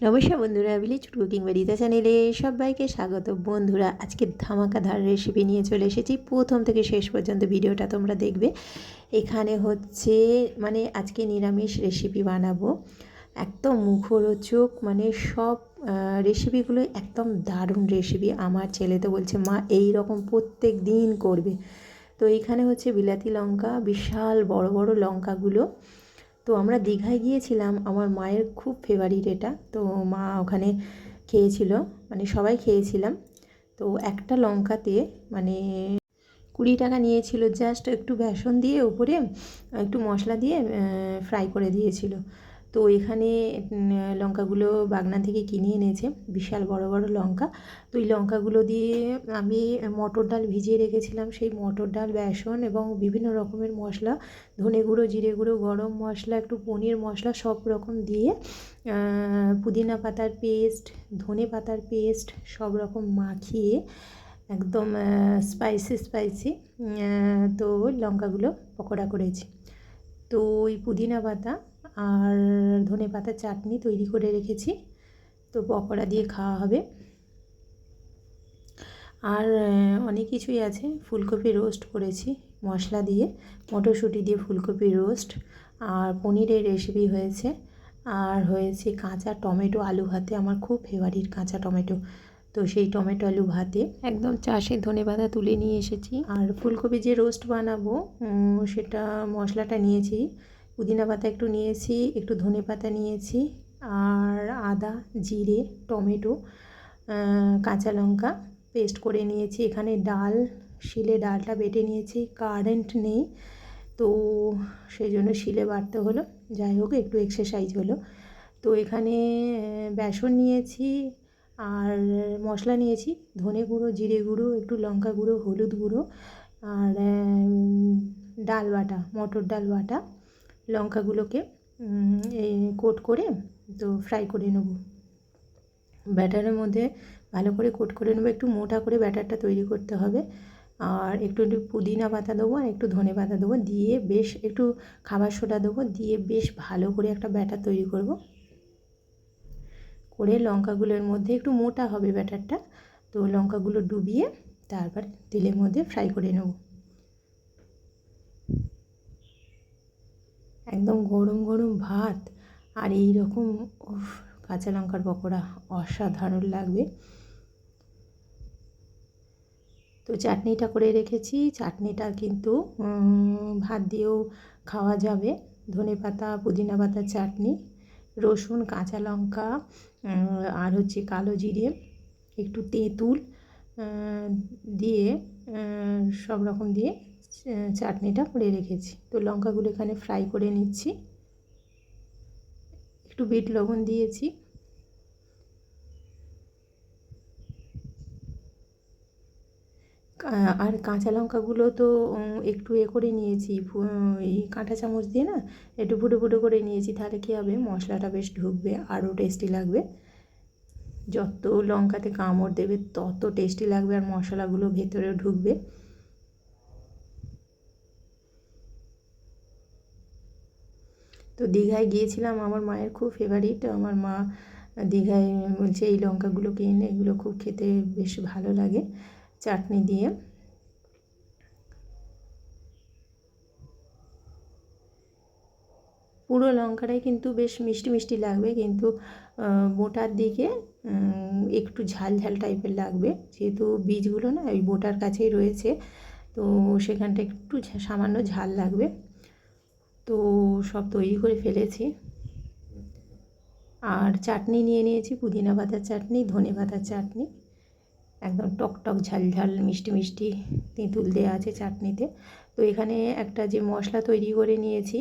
নমস্কার বন্ধুরা, village cooking বাড়িতে চ্যানেলে সবাইকে স্বাগত। বন্ধুরা, আজকে ধামাকাদার রেসিপি নিয়ে চলে এসেছি। প্রথম থেকে শেষ পর্যন্ত ভিডিওটা তোমরা দেখবে। এখানে হচ্ছে আজকে নিরামিষ রেসিপি বানাবো, একদম মুখরোচক, সব রেসিপিগুলো একদম দারুণ রেসিপি। আমার ছেলে তো বলছে মা এই রকম প্রত্যেক দিন করবে। তো এইখানে হচ্ছে বিলাতি লঙ্কা, বিশাল বড় বড় লঙ্কাগুলো। তো আমরা দীঘায় গিয়েছিলাম, আমার মায়ের খুব ফেভারিট এটা। তো মা ওখানে খেয়েছিল, সবাই খেয়েছিলাম। তো একটা লঙ্কাতে 20 টাকা নিয়েছিল। জাস্ট একটু বেসন দিয়ে উপরে একটু মশলা দিয়ে ফ্রাই করে দিয়েছিল। তো এখানে লঙ্কাগুলো বাগনা থেকে কিনে এনেছে, বিশাল বড় বড় লঙ্কা। তো এই লঙ্কাগুলো দিয়ে আমি মটর ডাল ভিজিয়ে রেখেছিলাম। সেই মটর ডাল, বেসন এবং বিভিন্ন রকমের মশলা, ধনে গুঁড়ো, জিরে গুঁড়ো, গরম মশলা, একটু পনির মশলা, সব রকম দিয়ে পুদিনা পাতার পেস্ট, ধনে পাতার পেস্ট সব রকম মাখিয়ে একদম স্পাইসি তো লঙ্কাগুলো পকোড়া করেছি। তো ওই পুদিনা পাতা আর ধনে পাতার চাটনি তৈরি করে রেখেছি। তো পকোড়া দিয়ে খাওয়া হবে। আর অনেক কিছুই আছে। ফুলকপি রোস্ট করেছি মশলা দিয়ে, মটরশুঁটি দিয়ে ফুলকপি রোস্ট, আর পনিরের রেসিপি হয়েছে, আর হয়েছে কাঁচা টমেটো আলু ভাতে। আমার খুব ফেভারিট কাঁচা টমেটো। তো সেই টমেটো আলু ভাতে একদম চাষের ধনেপাতা তুলে নিয়ে এসেছি। আর ফুলকপি যে রোস্ট বানাবো সেটা মশলাটা নিয়েছি, পুদিনা পাতা একটু নিয়েছি, একটু ধনে পাতা নিয়েছি, আর আদা, জিরে, টমেটো, কাঁচা লঙ্কা পেস্ট করে নিয়েছি। এখানে ডাল, শিলে ডালটা বেটে নিয়েছি। কারেন্ট নেই, তো সেই জন্য শিলে বাটতে হলো। যাই হোক, একটু এক্সারসাইজ হলো। তো এখানে বেসন নিয়েছি, আর মশলা নিয়েছি ধনে গুঁড়ো, জিরে গুঁড়ো, একটু লঙ্কা গুঁড়ো, হলুদ গুঁড়ো, আর ডাল বাটা, মটর ডাল বাটা। লঙ্কাগুলোকে কোট করে তো ফ্রাই করে নেব। ব্যাটারের মধ্যে ভালো করে কোট করে নেবো। একটু মোটা করে ব্যাটারটা তৈরি করতে হবে। আর একটু পুদিনা পাতা দেবো, আর একটু ধনে পাতা দেবো, দিয়ে বেশ একটু খাবার সোডা দেবো, দিয়ে বেশ ভালো করে একটা ব্যাটার তৈরি করব। করে লঙ্কাগুলোর মধ্যে একটু মোটা হবে ব্যাটারটা, তো লঙ্কাগুলো ডুবিয়ে তারপর তেলের মধ্যে ফ্রাই করে নেব। একদম গরম গরম ভাত আর এই রকম কাঁচা লঙ্কার পকোড়া অসাধারণ লাগবে। তো চাটনিটা করে রেখেছি। চাটনিটা কিন্তু ভাত দিয়েও খাওয়া যাবে। ধনে পাতা, পুদিনা পাতার চাটনি, রসুন, কাঁচা লঙ্কা, আর হচ্ছে কালো জিরে, একটু তেঁতুল দিয়ে সব রকম দিয়ে চাটনিটা করে রেখেছি। তো লঙ্কাগুলো এখানে ফ্রাই করে নিচ্ছি। একটু বিট লবণ দিয়েছি। আর কাঁচা লঙ্কাগুলো তো একটু করে নিয়েছি, এই কাঁটা চামচ দিয়ে না একটু ফুটো ফুটো করে নিয়েছি। তাহলে কী হবে, মশলাটা বেশ ঢুকবে, আরও টেস্টি লাগবে। যত লঙ্কাতে কামড় দেবে তত টেস্টি লাগবে, আর মশলাগুলো ভেতরেও ঢুকবে। তো দীঘায় গিয়েছিলাম, আমার মায়ের খুব ফেভারিট। আমার মা দীঘায় বলছে এই লঙ্কাগুলো কিনে, এগুলো খুব খেতে বেশ ভালো লাগে চাটনি দিয়ে। পুরো লঙ্কাটাই কিন্তু বেশ মিষ্টি মিষ্টি লাগবে, কিন্তু বোটার দিকে একটু ঝাল ঝাল টাইপের লাগবে, যেহেতু বীজগুলো না ওই বোটার কাছেই রয়েছে। তো সেখানটা একটু সামান্য ঝাল লাগবে। তো সব তৈরি করে ফেলেছি। আর চাটনি নিয়ে নিয়েছি, পুদিনা পাতার চাটনি, ধনে পাতার চাটনি, একদম টক টক ঝাল ঝাল মিষ্টি মিষ্টি তেঁতুল দেওয়া আছে চাটনিতে। তো এখানে একটা যে মশলা তৈরি করে নিয়েছি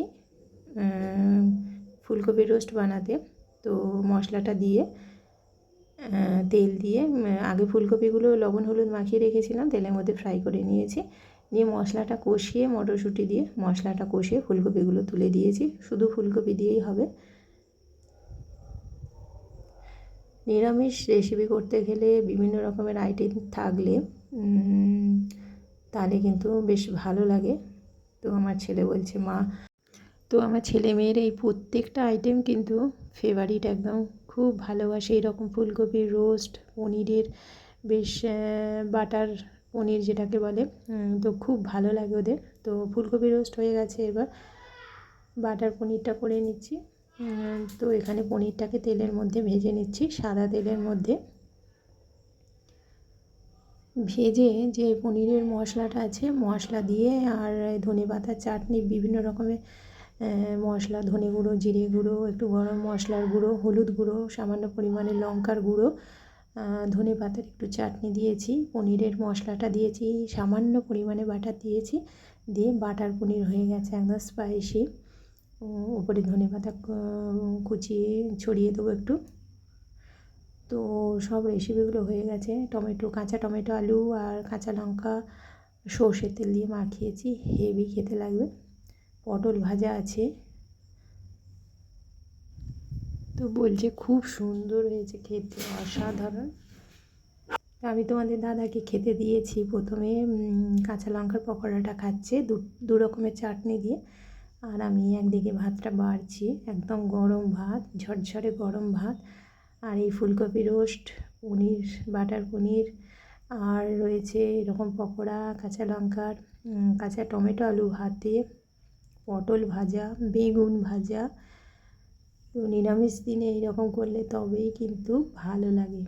ফুলকপি রোস্ট বানাতে, তো মশলাটা দিয়ে তেল দিয়ে আগে ফুলকপিগুলো লবণ হলুদ মাখিয়ে রেখেছিলাম, তেলের মধ্যে ফ্রাই করে নিয়েছি। নিয়ে মশলাটা কষিয়ে, মটরশুঁটি দিয়ে মশলাটা কষিয়ে ফুলকপিগুলো তুলে দিয়েছি। শুধু ফুলকপি দিয়েই হবে। নিরামিষ রেসিপি করতে গেলে বিভিন্ন রকমের আইটেম থাকলে তাহলে কিন্তু বেশ ভালো লাগে। তো আমার ছেলে বলছে মা, তো আমার ছেলে মেয়ের এই প্রত্যেকটা আইটেম কিন্তু ফেভারিট, একদম খুব ভালোবাসে এরকম ফুলকপির রোস্ট, পনিরের বেশ বাটার পনির যেটাকে বলে, তো খুব ভালো লাগে ওদের। তো ফুলকপি রোস্ট হয়ে গেছে, এবার বাটার পনিরটা করে নিচ্ছি। তো এখানে পনিরটাকে তেলের মধ্যে ভেজে নিচ্ছি, সাদা তেলের মধ্যে ভেজে যে পনিরের মশলাটা আছে, মশলা দিয়ে আর ধনেপাতার চাটনি, বিভিন্ন রকমের মশলা, ধনে গুঁড়ো, জিরে গুঁড়ো, একটু গরম মশলার গুঁড়ো, হলুদ গুঁড়ো, সামান্য পরিমাণে লঙ্কার গুঁড়ো, ধনে পাতার একটু চাটনি দিয়েছি, পনিরের মশলাটা দিয়েছি, সামান্য পরিমাণে বাটার দিয়েছি, দিয়ে বাটার পনির হয়ে গেছে একদম স্পাইসি। উপরে ধনে পাতা কুচিয়ে ছড়িয়ে দেবো একটু। তো সব রেসিপিগুলো হয়ে গেছে। টমেটো, কাঁচা টমেটো, আলু আর কাঁচা লঙ্কা সর্ষের তেল দিয়ে মাখিয়েছি, হেভি খেতে লাগবে। পটল ভাজা আছে। তো বলছে খুব সুন্দর হয়েছে খেতে, অসাধারণ। আমি তোমাদের দাদাকে খেতে দিয়েছি, প্রথমে কাঁচা লঙ্কার পকোড়াটা খাচ্ছে দু রকমের চাটনি দিয়ে, আর আমি একদিকে ভাতটা বাড়ছি, একদম গরম ভাত, ঝরঝরে গরম ভাত, আর এই ফুলকপি রোস্ট, পনির, বাটার পনির, আর রয়েছে এরকম পকোড়া, কাঁচা লঙ্কার, কাঁচা টমেটো আলু ভাত দিয়ে, পটল ভাজা, বেগুন ভাজা। তো নিরামিষ দিনে এইরকম করলে তবেই কিন্তু ভালো লাগে।